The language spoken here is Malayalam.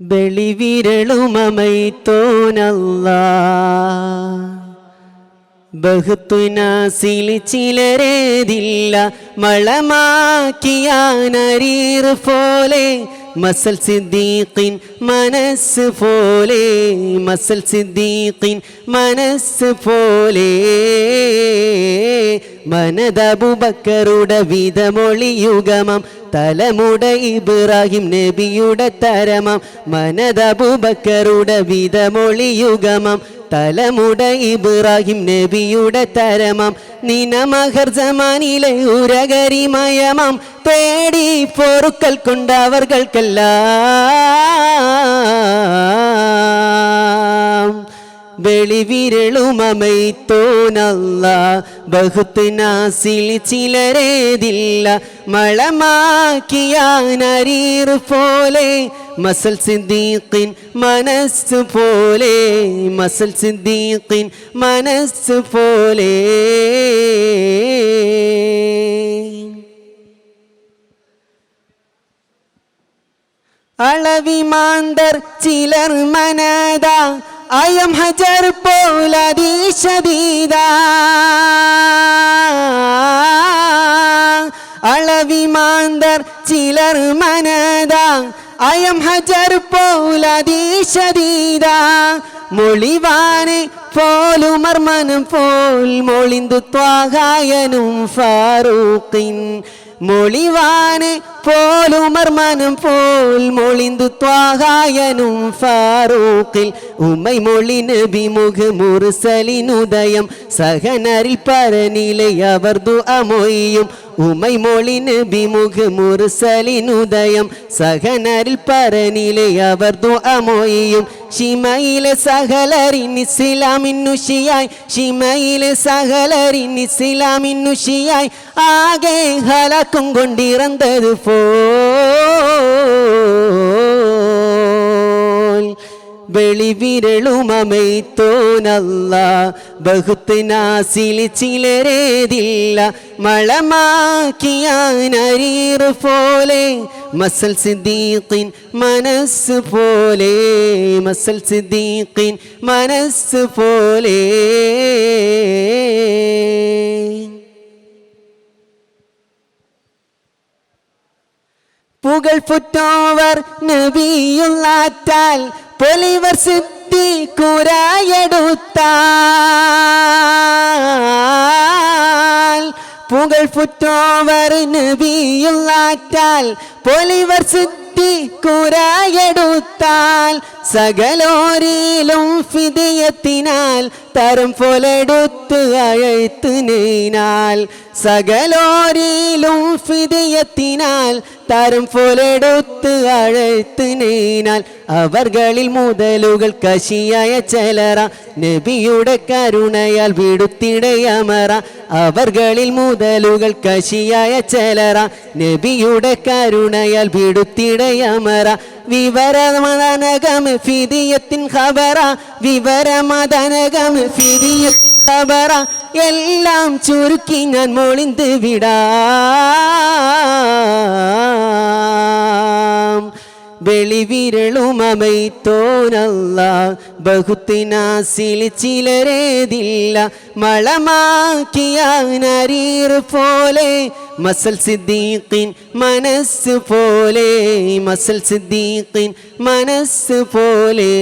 ബലിവിരളുമമൈത്തോനല്ലാ ബഹുത്തുനാസിൽ ചിലരേതില്ല മളമാക്കിയാനരീർ പോലെ മസൽ സിദ്ദീഖിൻ മനസ്സ് പോലെ മസൽ സിദ്ദീഖിൻ മനസ്സ് പോലെ മനദബുബക്കറുടെ വിധമൊളിയുഗമം തലമുട ഇബ്രാഹിം നബിയുടെ തരമം മനദബുബക്കറുടെ വിധമൊളിയുഗമം തലമുട ഇബ്രാഹിം നബിയുടെ തരമം നിനമഹർ ജമാനിലെ ഉരകരിമയമം പേടി പൊറുക്കൽ കൊണ്ടവർകൾക്കെല്ലാം വെളിവിരളുമമൈത്തോനല്ലാ ബഹുത്തുനാസിൽ ചിലരേതില്ല മളമാക്കിയാനരീർ പോലെ മസൽ സിദ്ദീഖിൻ മനസ്സ് പോലെ മസൽ സിദ്ദീഖിൻ മനസ്സ് പോലെ അളവിമാന്തർ ചിലർ മനദ അയം ഹജർ പോലതീശദീദ അളവിമാന്തർ ചിലർ മനദ അയം ഹജർ പോലതീശദീദ മൊളിവാനെ പോലുമർമനം പോൽ മൊളിന്തു ത്വാഹായനും ഫാറൂഖിൻ മൊളിവാനെ പോലുമർമനം പോൽ മൊളിന്തു ത്വാഹായനും ഫാറൂഖിൽ ഉമ്മൈ മൊളി നബി മുഖ മുർസലിനുദയം സഹനരിൽ പരനിലെ അവർ ദുആമൊയ്യും ഉമ്മൈ മൊളി നബി മുഖ മുർസലിനുദയം സഹനരിൽ പരനിലെ അവർ ദുആമൊയ്യും ഷിമയിലെ സഹലരിൻ ഇസ്ലാമിന്നുഷിയായി ഷിമയിലെ സഹലരിൻ ഇസ്ലാമിന്നുഷിയായി ആകെ ഹലക്കും കൊണ്ടിറന്തത് വെളിവിരളുമമൈത്തോനല്ലാ ബഹുത്തുനാസിൽ ചിലരേതില്ല മളമാക്കിയാനരീർ പോലെ മസൽ സിദ്ദീഖിൻ മനസ്സ് പോലെ മസൽ സിദ്ദീഖിൻ മനസ്സ് പോലെ പുകൾ പുറ്റോവർ നബിയുള്ളാറ്റാൽ പൊലിവർ സിദ്ദീഖുരായെടുത്താൽ പുകൾ പുറ്റോവർ നബിയുള്ളാറ്റാൽ പൊലിവർ സിദ്ദീഖുരായെടുത്താൽ സകലോരിലും ഫിദിയത്തിനാൽ തരം പോലെടുത്ത് അഴത്ത് നീനാൽ സകലോരിലും ഫിദിയത്തിനാൽ തരം പോലെടുത്ത് അഴത്ത് നീനാൽ അവർകളിൽ മുതലുകൾ കശിയായ ചെലറ നബിയുടെ കരുണയാൽ വിടുത്തിടയമറ അവർകളിൽ മുതലുകൾ കശിയായ ചെലറ നബിയുടെ കരുണയാൽ വിടുത്തിടയമറ വിവരമദനകം ഫിദിയത്തിൻ ഖബറ വിവരമദനകം ഫിദിയത്തിൻ ഖബറ എല്ലാം ചുരുക്കി ഞാൻ മൊളിന്ത് വിടാം വെളിവിരളുമമൈത്തോനല്ലാ ബഹുത്തുനാസിൽ ചിലരേതില്ല മളമാക്കിയാനരീർ പോലെ മസൽ സിദ്ദീഖിൻ മനസ്സ് പോലെ മസൽ സിദ്ദീഖിൻ മനസ്സ് പോലെ